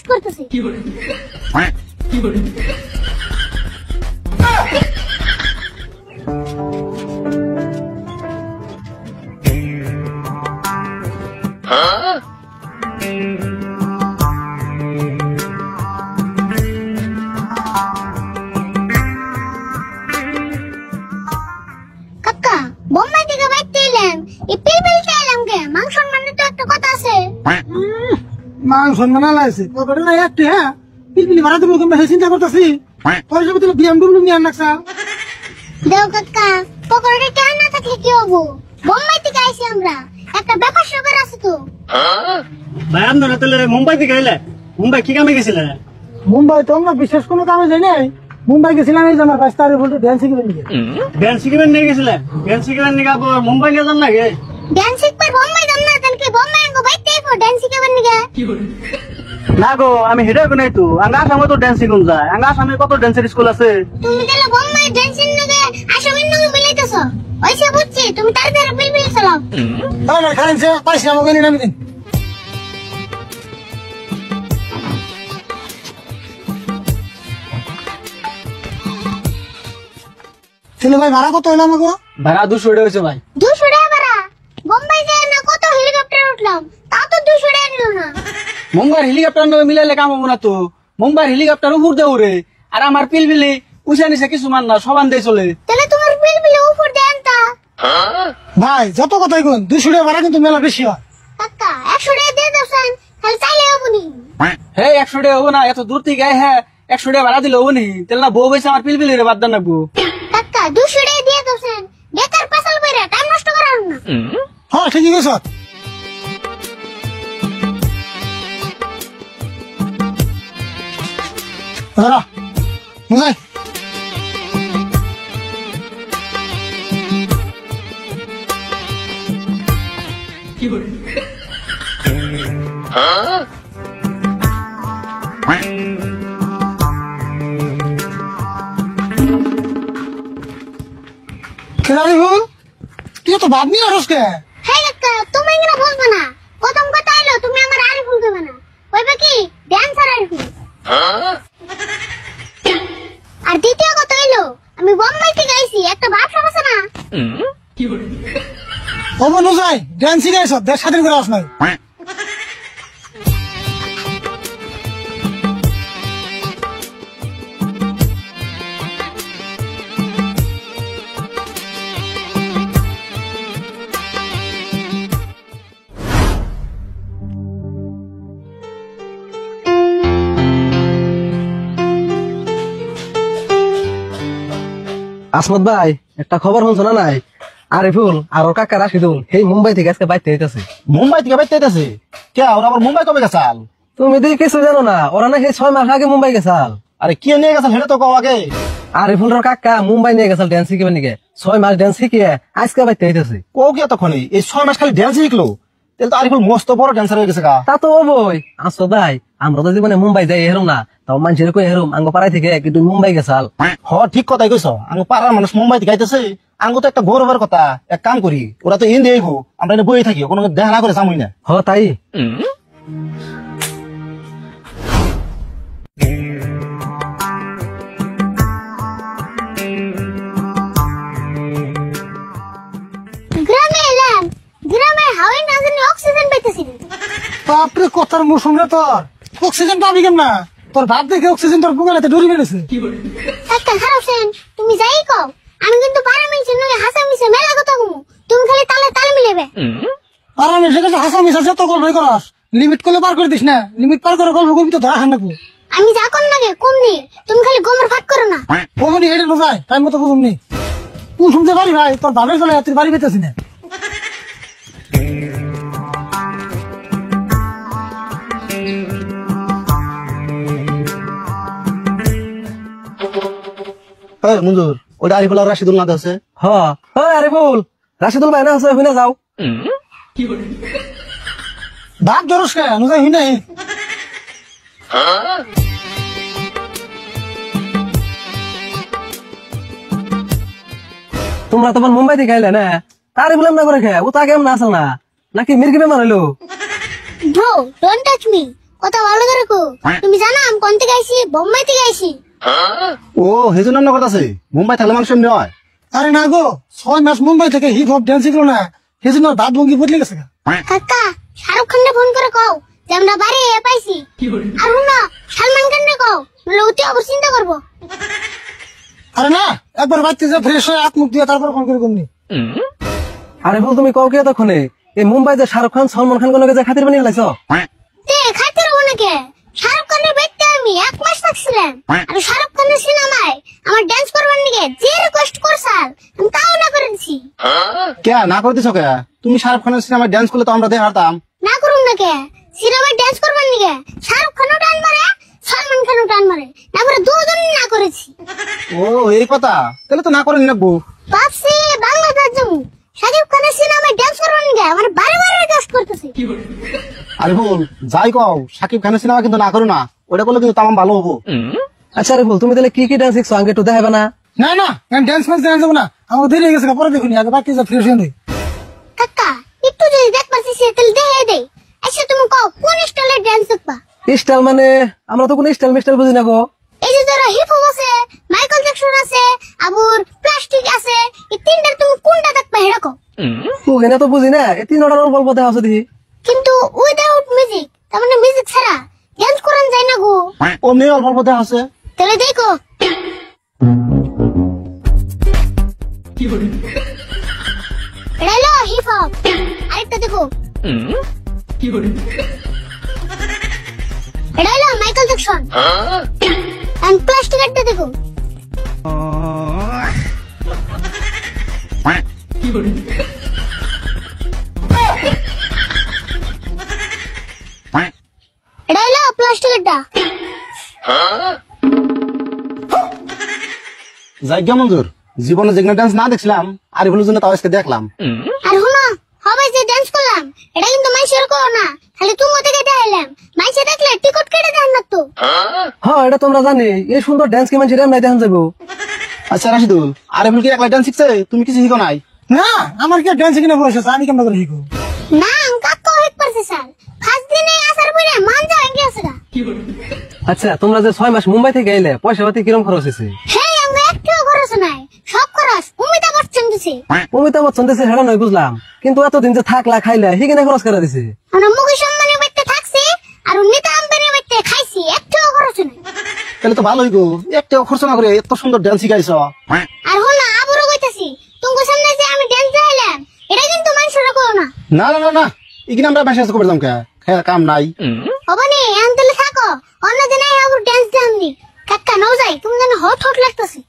করতেছে। কাকা বোম্বাই থেকে বাইতে এলাম, এই পিলপিলটা এলাম কে? মাংস মানে তো একটা কথা আছে। মাংস মানা লাগছে পকেটে না একটু। হ্যাঁ পিলপিলি ভাড়া দেবো কিংবা চিন্তা করতেছি। পয়সা তুমি বিএমডব্লিউ নিয়ে আনছা। দেও কাকা, পকেটে টাকা না থাকলে কি হবো? বোম্বাই থেকে আইছি আমরা, একটা ব্যাপার স্যাপার আছে তো। ভাই আপনারা তাহলে মুম্বাই থেকে এলে? মুম্বাই কি কামে গেছিলেন? মুম্বাই তো আমরা বিশেষ কোনো কামে যাই নাই। মুম্বাই গেছিলাম এই যে আমার 5 তারিখ বলতে ড্যান্স শিখবেন নিয়ে। ড্যান্স শিখবেন নিয়ে গেছিলেন? ড্যান্স শিখবেন নিয়ে আবার মুম্বাই নিয়ে যান নাকি? ড্যান্স শিখবার বোম্বাই যাম না, তাহলে কি বোম্বাই আঙ্গো বাইতে আইবো ড্যান্স শিখাবার নিগে? না গো, আমি হেডে কোন তো আঙ্গা আসামে তো ড্যান্স শিখুন যায়। আঙ্গা আসামে কত ড্যান্সের স্কুল আছে। তুমি তাহলে বোম্বাই ড্যান্সের নিগে আসামের নিগে মিলাইতেছো। ওইসে বুঝছি, তুমি তাড়াতাড়ি পিলপিল চালাও। না খান সে পয়সা আমাকে নিয়ে নামি দিন। ছেলে ভাই ভাড়া কত হইলো আমাকে? ভাড়া 200 টাকা হয়েছে ভাই। 200 টাকা ভাড়া? বোম্বাই যায় না কত হেলিকপ্টার উঠলাম, তাও তো 200 টাকা নিল না। মুম্বাই হেলিকপ্টার নয় মিলাইলে কাম হবো না তো। মুম্বাই হেলিকপ্টার উপর দিয়ে উড়ে, আর আমার পিলপিলি উঠে নিছে কিছু মান না, সবান দিয়ে চলে। তাহলে তোমার পিলপিল উপর দেন তা। ভাই যত কথাই কোন 200 টাকা ভাড়া কিন্তু মেলা বেশি হয়। কাকা 100 টাকা দিয়ে দেন, তাহলে চাইলে হবো নি। হে 100 টাকা হবো না, এত দূর থেকে হ্যাঁ 100 টাকা ভাড়া দিলে হবো নি? তাহলে না বউ বসে আমার পিলপিলি রে বাদ দেন রাখবো। কাকা 200 টাকা দিয়ে দেন, বেকার পেছাল কইরা টাইম নষ্ট করার না। হ্যাঁ ঠিকই কইছ। দাঁড়া বুঝাই খেলাড়ি ভুল তুই তো ভাব নিয়ে আসস কে? হ্যাঁ কাকা, তুমি এখানে বলবে না। প্রথম কথা হলো তুমি আমার আরিফুল দেবে না, কইবে কি ড্যান্সার আরিফুল। আর দ্বিতীয় কথা হলো আমি বোম্বাই থেকে আইছি, একটা ব্যবসা আছে না। অবন যাই ড্যান্স শিখাইছ দেশ স্বাধীন করে আস নাই। আসমত ভাই একটা খবর শুনছো না নাই? আরিফুল আর ওর কাকা রাশিদুল এই মুম্বাই থেকে আজকে বাইতে হইতেছে। মুম্বাই থেকে বাইতে আইতাছে কে? ওরা আবার মুম্বাই কবে গেছাল? তুমি দেখি কিছু জানো না? ওরা না সেই 6 মাস আগে মুম্বাই গেছাল। আরে কে নিয়ে গেছাল সেটা তো কও আগে। আরিফুল আর কাকা মুম্বাই নিয়ে গেছাল ড্যান্স শিখিবে নিকে। 6 মাস ড্যান্স শিখিয়ে আজকে বাইতে হইতেছে। কও কি এতক্ষণে এই 6 মাস খালি ড্যান্স শিখলো? তাহলে তো আরিফুল মস্ত বড় ড্যান্সার হয়ে গেছে গা। তা তো হবই। আসো ভাই আমরা তো জীবনে মুম্বাই যাই হেরুম না, তাও মানুষের কই হেরুম আঙ্গ পাড়াই থেকে কি তুই মুম্বাই গেছাল। হ ঠিক কথাই কইছ। আমি পাড়ার মানুষ মুম্বাই থেকে আইতাছে, আঙ্গো তো একটা গৌরবের কথা। এক কাম করি, ওরা তো ইন্ডিয়া আইবো, আমরা এনে বই থাকি, কোনো দেখা না করে যামই না। হ তাই গ্রামে এলাম, গ্রামে হাওয়ায় না জানি অক্সিজেন পাইতেছি না। বাপরে কথার মৌসুম রে তোর। অক্সিজেন পাবি কেন না? তোর ভাব দেখে অক্সিজেন তোর বুকেলাতে ডরি বেড়েছে। একটা খারাপ সেন, তুমি যাই কও আমি কিন্তু পারা মিছে নয় হাসা মিছে মেলা কথা কমু, তুমি খালি তালে তাল মিলাবে। আর আমি সেখানে হাসা মিশা যত গল্পই করাস, লিমিট করলে পার করে দিস না। লিমিট পার করে গল্প করবি তো ধরা খান নাকবো। আমি যা কম লাগে কম নি, তুমি খালি গোমর ফাট করো না। কমনি হেঁটে বোঝায় টাইম মতো বুঝুম নি। তুই শুনতে পারি ভাই তোর ভাবের চলে তুই বাড়ি পেতেছি না। হ্যাঁ মঞ্জুর, ওটা আরিফুল আর রাশিদুল না আছে। হ হ আরিফুল রাশিদুল ভাই না আছে হইনা যাও। ভাব ধরস কে নুজাই হই নাই। তোমরা তোমার মুম্বাই থেকে আইলে না, তারে বললাম না করে খেয়ে ও তা কেমন আসল না নাকি মির্গি বেমার হইলো? ব্রো ডোন্ট টাচ মি, কথা ভালো করে কো। তুমি জানো আমি কোন থেকে আইছি? বোম্বাই থেকে আইছি। ও হেজন রান্না করতেছে মুম্বাই থাকলে মানুষ এমনি হয়। আরে না গো, 6 মাস মুম্বাই থেকে হিপ হপ ড্যান্স শিখলো না, সেজন্য ওর ভাব ভঙ্গি বদলে গেছে গা। কাকা শাহরুখ খানকে ফোন করে কও যে আমরা বাড়ি পাইছি। আর না সালমান খানকে কও, নইলে অতি অবশ্য চিন্তা করবো। আরে না, একবার বাড়িতে যা ফ্রেশ হয়ে হাত মুখ দিয়ে তারপর ফোন করে কমনি। আরে বল তুমি কও কে তখনে এই মুম্বাই যে শাহরুখ খান সালমান খান কোনকে যে খাতির বানিয়ে লাইছ? তে খাইতে রবো নাকি? শাহরুখ খানের বেডতে আমি 1 মাস থাকছিলাম। আর শাহরুখ খানের সিনেমায় আমার ডান্স করবার নিকে যে রিকোয়েস্ট করছাল আমি তাও না করে দিছি। কে না করে দিছো কে? তুমি শাহরুখ খানের সিনেমায় ড্যান্স করলে তো আমরা দেখে হারতাম। না করুন নাকি? সিনেমায় ডান্স করবার নিকে শাহরুখ খানও টান মারে, সালমান খানও টান মারে, তারপরে দুজন না করেছি। ও এই কথা, তাহলে তো না করে নেবো। ভাবছি বাংলাদেশ যাবো, শাকিব খানের সিনেমায় ডান্স করবার নিকে আমার বারে বারে রিকোয়েস্ট করতেছি। আরে বল যাই কও, সাকিব খানের সিনেমা কিন্তু না করো না, ওটা করলে কিন্তু তামাম ভালো হবো। আচ্ছা রে বল তুমি তাহলে কি কি ডান্স শিখছো আগে একটু দেখাবে না? না না, আমি ড্যান্স ম্যান্স জানা যাবো না, আমার দেরি হয়ে গেছে, পরে দেখুনি, আগে বাকি যা ফ্রেশ হয়ে নেই। কাকা একটু যদি দেখ পারছিস তাহলে দেখে দে। আচ্ছা তুমি কও কোন স্টাইলের ডান্স দেখবা? স্টাইল মানে আমরা তো কোনো স্টাইল মিস্টাইল বুঝি না গো। এই যে ধরো হিপ হপ আছে, মাইকেল জ্যাকসন আছে, আবুর প্লাস্টিক আছে, এই তিনটার তুমি কোনটা দেখবা হেডা কও। ওখানে তো বুঝি না, এই 3 অর্ডার গল্প দেখা আছে দেখি। কিন্তু উইদাউট মিউজিক, তার মানে মিউজিক ছাড়া ডান্স করান যায় না গো। অমনি অল্প অল্প দেখা আছে। তাহলে দেখো এটা হলো হিপ হপ। আরেকটা দেখো এটা হলো মাইকেল জ্যাকসন। এন্ড প্লাস্টিক একটা দেখো। এটা হলো প্লাস্টিক একটা। যাই গে মঞ্জুর, জীবনে যেখানে ডান্স না দেখছিলাম আর এগুলোর জন্য তাও আজকে দেখলাম। আর হুনা হবে যে ডান্স করলাম এটা কিন্তু মাইশের করো না, খালি তুমি থেকে দেখাইলাম। মাইশে দেখলে টিকট কেটে দেন না তো। হ্যাঁ এটা তোমরা জানি, এই সুন্দর ডান্স কি মানুষ এমনি দেখান যাবো? আচ্ছা রাশিদুল, আর এগুলো কি একলা ডান্স শিখছে? তুমি কিছু শিখো নাই? না, আমার কি ড্যান্স কিনা বয়স আছে, আমি কেমন করে শিখবো? না কাকা হইত পারছে স্যার, ফার্স্ট দিনে আসার পরে মান যা হয়ে গেছে গা। আচ্ছা তোমরা যে 6 মাস মুম্বাই থেকে এলে পয়সা পাতি কিরম খরচ হয়েছে? হ্যাঁ আমরা একটুও খরচ নাই, সব খরচ অমিতাভ বচ্চন দিছে। অমিতাভ বচ্চন দেশে হেরা নয় বুঝলাম, কিন্তু এতদিন যে থাকলা খাইলা হিগিনে খরচ করে দিছে। আমরা মুকেশ আম্বানির বাড়িতে থাকছি আর নীতা আম্বানির বাড়িতে খাইছি, একটুও খরচ নাই। তাহলে তো ভালোই গো, একটা খরচ না করে এত সুন্দর ডান্স শিখাইছ। আর হুনা আবারও কইতাছি, তোমার সামনে যে আমি ডান্স দেখাইলাম এটা কিন্তু মানুষের করো না। না না না না, এখানে আমরা বেশি করে দাম কে কাম নাই। হবানি আনতেলে থাকো, অন্যদিন আবার ডান্স দেখামনি। কাকা নাও যাই, তুমি যেন হট হট লাগতেছে।